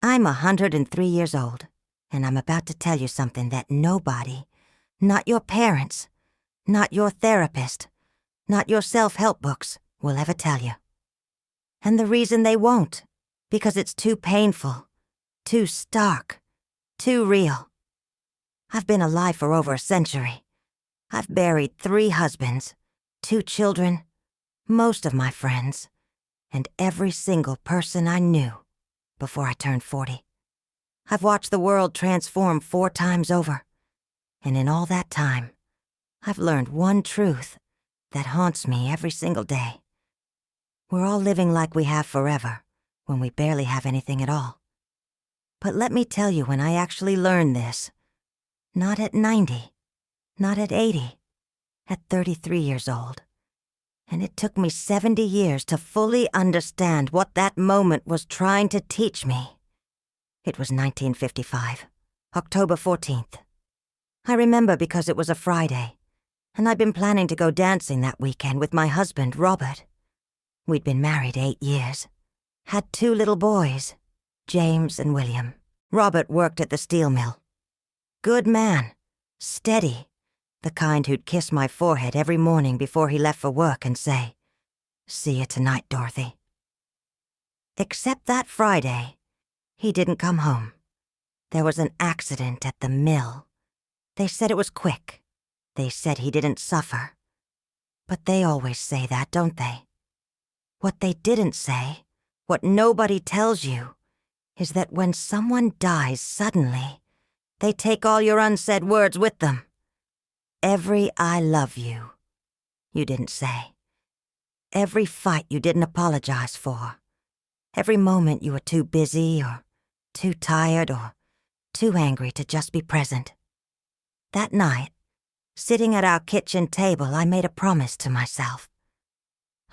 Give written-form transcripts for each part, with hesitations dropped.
I'm 103 years old, and I'm about to tell you something that nobody, not your parents, not your therapist, not your self-help books, will ever tell you. And the reason they won't, because it's too painful, too stark, too real. I've been alive for over a century. I've buried 3 husbands, 2 children, most of my friends, and every single person I knew before I turned 40. I've watched the world transform 4 times over, and in all that time, I've learned one truth that haunts me every single day. We're all living like we have forever, when we barely have anything at all. But let me tell you when I actually learned this, not at 90, not at 80, at 33 years old. And it took me 70 years to fully understand what that moment was trying to teach me. It was 1955, October 14th. I remember because it was a Friday, and I'd been planning to go dancing that weekend with my husband, Robert. We'd been married 8 years, had 2 little boys, James and William. Robert worked at the steel mill. Good man, steady, the kind who'd kiss my forehead every morning before he left for work and say, "See you tonight, Dorothy." Except that Friday, he didn't come home. There was an accident at the mill. They said it was quick. They said he didn't suffer. But they always say that, don't they? What they didn't say, what nobody tells you, is that when someone dies suddenly, they take all your unsaid words with them. Every "I love you" you didn't say. Every fight you didn't apologize for. Every moment you were too busy or too tired or too angry to just be present. That night, sitting at our kitchen table, I made a promise to myself.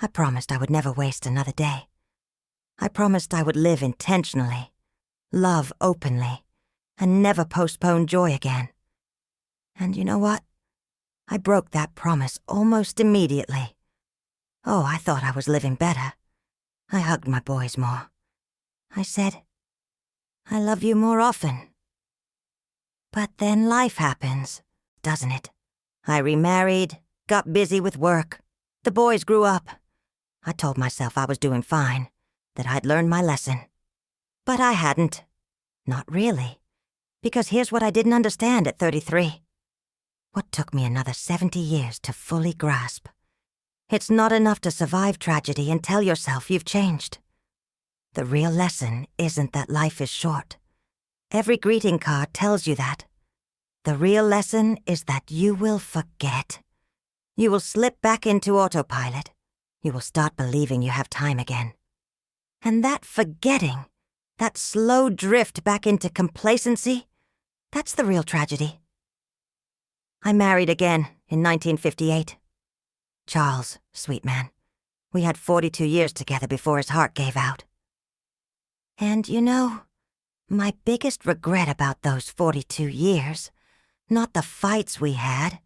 I promised I would never waste another day. I promised I would live intentionally, love openly, and never postpone joy again. And you know what? I broke that promise almost immediately. Oh, I thought I was living better. I hugged my boys more. I said, "I love you more often." But then life happens, doesn't it? I remarried, got busy with work. The boys grew up. I told myself I was doing fine, that I'd learned my lesson. But I hadn't. Not really. Because here's what I didn't understand at 33. What took me another 70 years to fully grasp. It's not enough to survive tragedy and tell yourself you've changed. The real lesson isn't that life is short. Every greeting card tells you that. The real lesson is that you will forget. You will slip back into autopilot. You will start believing you have time again. And that forgetting, that slow drift back into complacency, that's the real tragedy. I married again in 1958. Charles, sweet man. We had 42 years together before his heart gave out. And you know, my biggest regret about those 42 years, not the fights we had,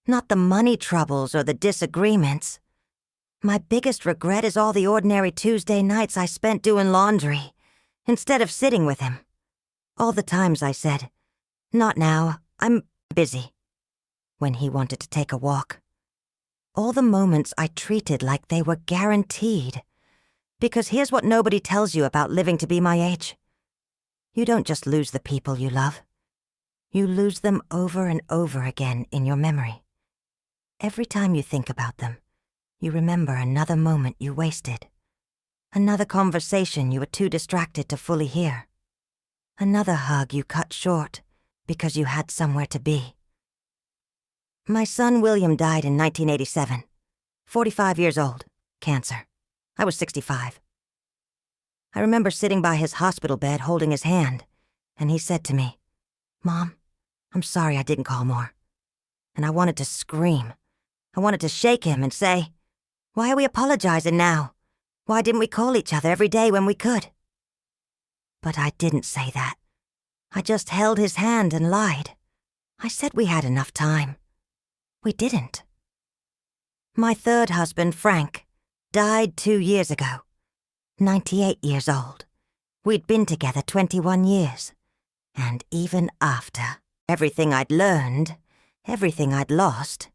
not the money troubles or the disagreements. My biggest regret is all the ordinary Tuesday nights I spent doing laundry, instead of sitting with him. All the times I said, "Not now, I'm busy," when he wanted to take a walk. All the moments I treated like they were guaranteed. Because here's what nobody tells you about living to be my age. You don't just lose the people you love. You lose them over and over again in your memory. Every time you think about them, you remember another moment you wasted. Another conversation you were too distracted to fully hear. Another hug you cut short because you had somewhere to be. My son William died in 1987, 45 years old, cancer. I was 65. I remember sitting by his hospital bed holding his hand, and he said to me, "Mom, I'm sorry I didn't call more." And I wanted to scream. I wanted to shake him and say, "Why are we apologizing now? Why didn't we call each other every day when we could?" But I didn't say that. I just held his hand and lied. I said we had enough time. We didn't. My third husband, Frank, died 2 years ago, 98 years old, We'd been together 21 years. And even after everything I'd learned, everything I'd lost,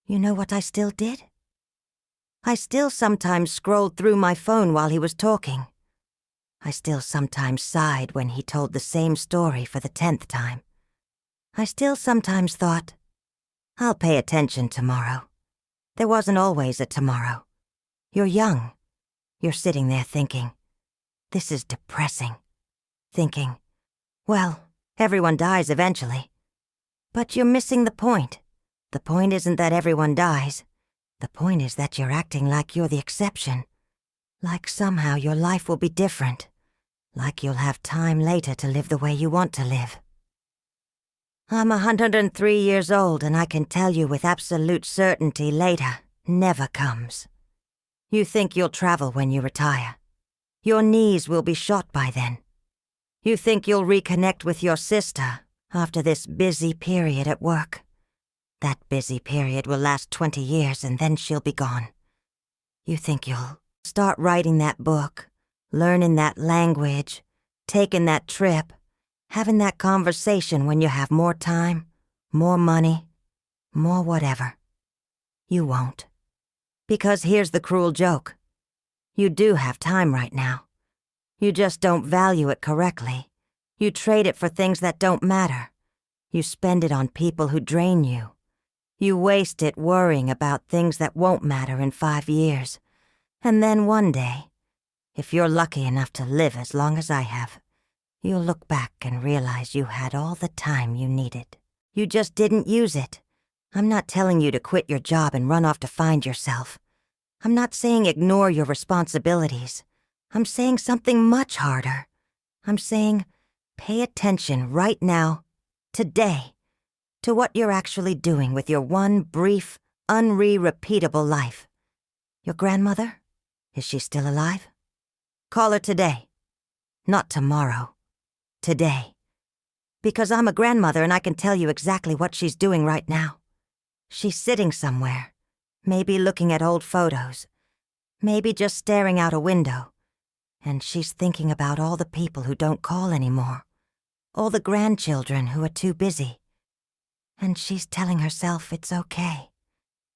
you know what I still did? I still sometimes scrolled through my phone while he was talking. I still sometimes sighed when he told the same story for the 10th time. I still sometimes thought, I'll pay attention tomorrow. There wasn't always a tomorrow. You're young. You're sitting there thinking, this is depressing. Thinking, well, everyone dies eventually. But you're missing the point. The point isn't that everyone dies. The point is that you're acting like you're the exception. Like somehow your life will be different. Like you'll have time later to live the way you want to live. I'm 103 years old, and I can tell you with absolute certainty later never comes. You think you'll travel when you retire. Your knees will be shot by then. You think you'll reconnect with your sister after this busy period at work. That busy period will last 20 years and then she'll be gone. You think you'll start writing that book, learning that language, taking that trip, having that conversation when you have more time, more money, more whatever. You won't. Because here's the cruel joke. You do have time right now. You just don't value it correctly. You trade it for things that don't matter. You spend it on people who drain you. You waste it worrying about things that won't matter in 5 years. And then one day, if you're lucky enough to live as long as I have, you'll look back and realize you had all the time you needed. You just didn't use it. I'm not telling you to quit your job and run off to find yourself. I'm not saying ignore your responsibilities. I'm saying something much harder. I'm saying pay attention right now, today, to what you're actually doing with your one brief, unrepeatable life. Your grandmother? Is she still alive? Call her today. Not tomorrow. Today. Because I'm a grandmother and I can tell you exactly what she's doing right now. She's sitting somewhere, maybe looking at old photos, maybe just staring out a window, and she's thinking about all the people who don't call anymore, all the grandchildren who are too busy. And she's telling herself it's okay,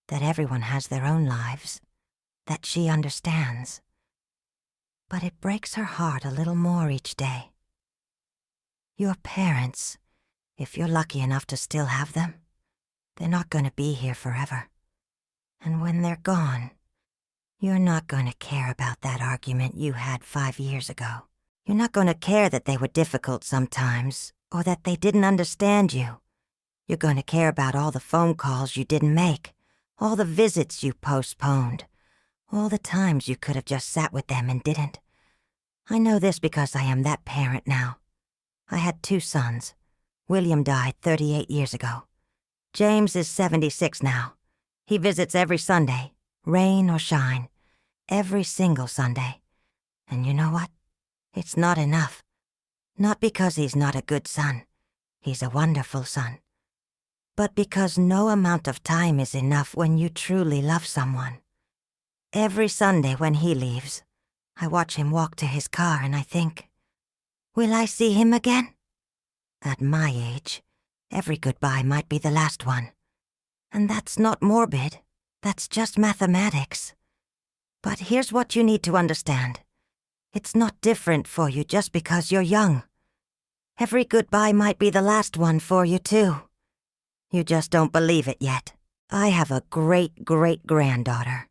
that everyone has their own lives, that she understands. But it breaks her heart a little more each day. Your parents, if you're lucky enough to still have them, they're not going to be here forever. And when they're gone, you're not going to care about that argument you had 5 years ago. You're not going to care that they were difficult sometimes, or that they didn't understand you. You're going to care about all the phone calls you didn't make, all the visits you postponed, all the times you could have just sat with them and didn't. I know this because I am that parent now. I had 2 sons. William died 38 years ago. James is 76 now. He visits every Sunday, rain or shine, every single Sunday. And you know what? It's not enough. Not because he's not a good son. He's a wonderful son. But because no amount of time is enough when you truly love someone. Every Sunday when he leaves, I watch him walk to his car and I think, will I see him again? At my age, every goodbye might be the last one. And that's not morbid. That's just mathematics. But here's what you need to understand. It's not different for you just because you're young. Every goodbye might be the last one for you, too. You just don't believe it yet. I have a great-great-granddaughter.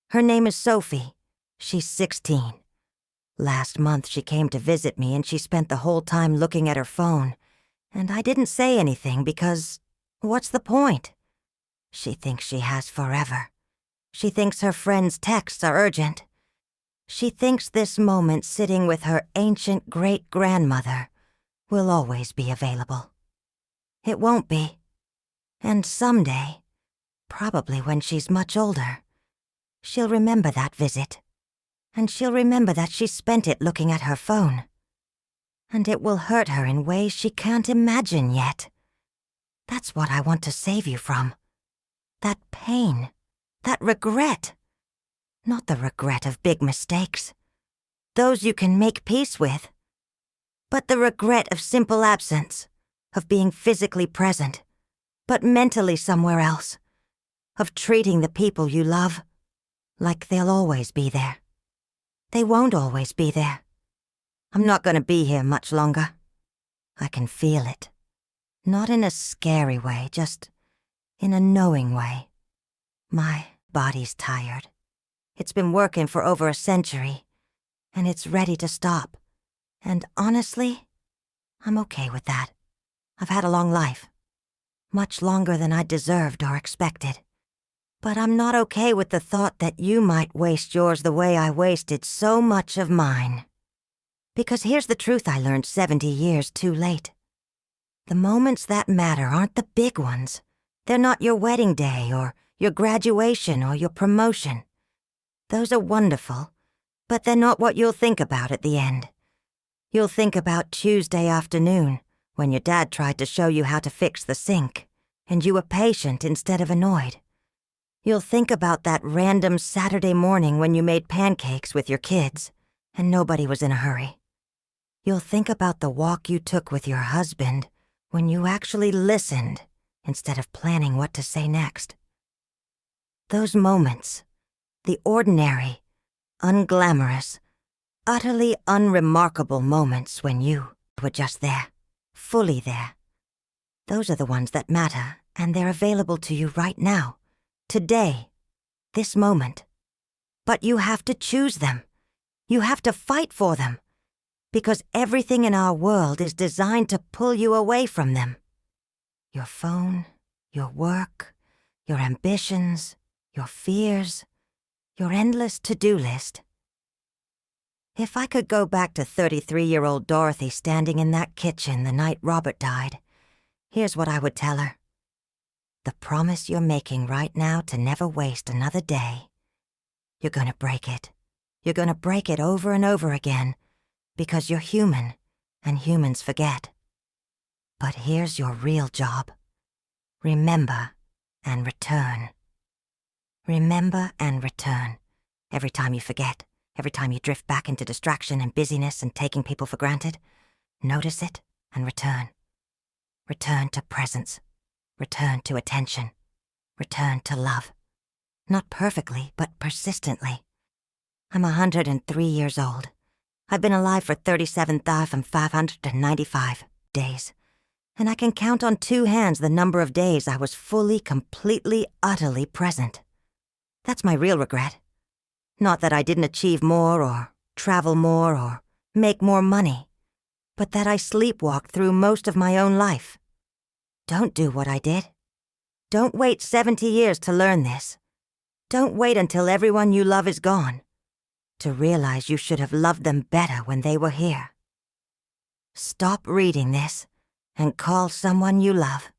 Her name is Sophie. She's 16. Last month she came to visit me and she spent the whole time looking at her phone. And I didn't say anything because, what's the point? She thinks she has forever. She thinks her friends' texts are urgent. She thinks this moment sitting with her ancient great-grandmother will always be available. It won't be. And someday, probably when she's much older, she'll remember that visit. And she'll remember that she spent it looking at her phone. And it will hurt her in ways she can't imagine yet. That's what I want to save you from. That pain. That regret. Not the regret of big mistakes. those you can make peace with. But the regret of simple absence, of being physically present, but mentally somewhere else, of treating the people you love like they'll always be there. They won't always be there. I'm not going to be here much longer. I can feel it. Not in a scary way, just in a knowing way. My body's tired. It's been working for over a century, and it's ready to stop. And honestly, I'm okay with that. I've had a long life. Much longer than I deserved or expected. But I'm not okay with the thought that you might waste yours the way I wasted so much of mine. Because here's the truth I learned 70 years too late. The moments that matter aren't the big ones. They're not your wedding day or your graduation or your promotion. Those are wonderful, but they're not what you'll think about at the end. You'll think about Tuesday afternoon, when your dad tried to show you how to fix the sink, and you were patient instead of annoyed. You'll think about that random Saturday morning when you made pancakes with your kids, and nobody was in a hurry. You'll think about the walk you took with your husband when you actually listened instead of planning what to say next. Those moments, the ordinary, unglamorous, utterly unremarkable moments when you were just there, fully there. Those are the ones that matter, and they're available to you right now, today, this moment. But you have to choose them. You have to fight for them. Because everything in our world is designed to pull you away from them. Your phone, your work, your ambitions, your fears, your endless to-do list. If I could go back to 33-year-old Dorothy standing in that kitchen the night Robert died, here's what I would tell her. The promise you're making right now to never waste another day, you're gonna break it. You're gonna break it over and over again, because you're human, and humans forget. But here's your real job. Remember and return. Remember and return. Every time you forget, every time you drift back into distraction and busyness and taking people for granted, notice it and return. Return to presence. Return to attention. Return to love. Not perfectly, but persistently. I'm 103 years old. I've been alive for 37,595 days, and I can count on 2 hands the number of days I was fully, completely, utterly present. That's my real regret. Not that I didn't achieve more or travel more or make more money, but that I sleepwalked through most of my own life. Don't do what I did. Don't wait 70 years to learn this. Don't wait until everyone you love is gone to realize you should have loved them better when they were here. Stop reading this and call someone you love.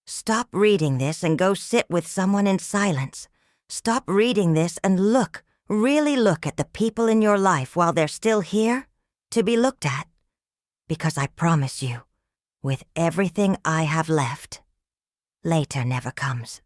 Stop reading this and go sit with someone in silence. Stop reading this and look, really look at the people in your life while they're still here to be looked at. Because I promise you, with everything I have left, later never comes.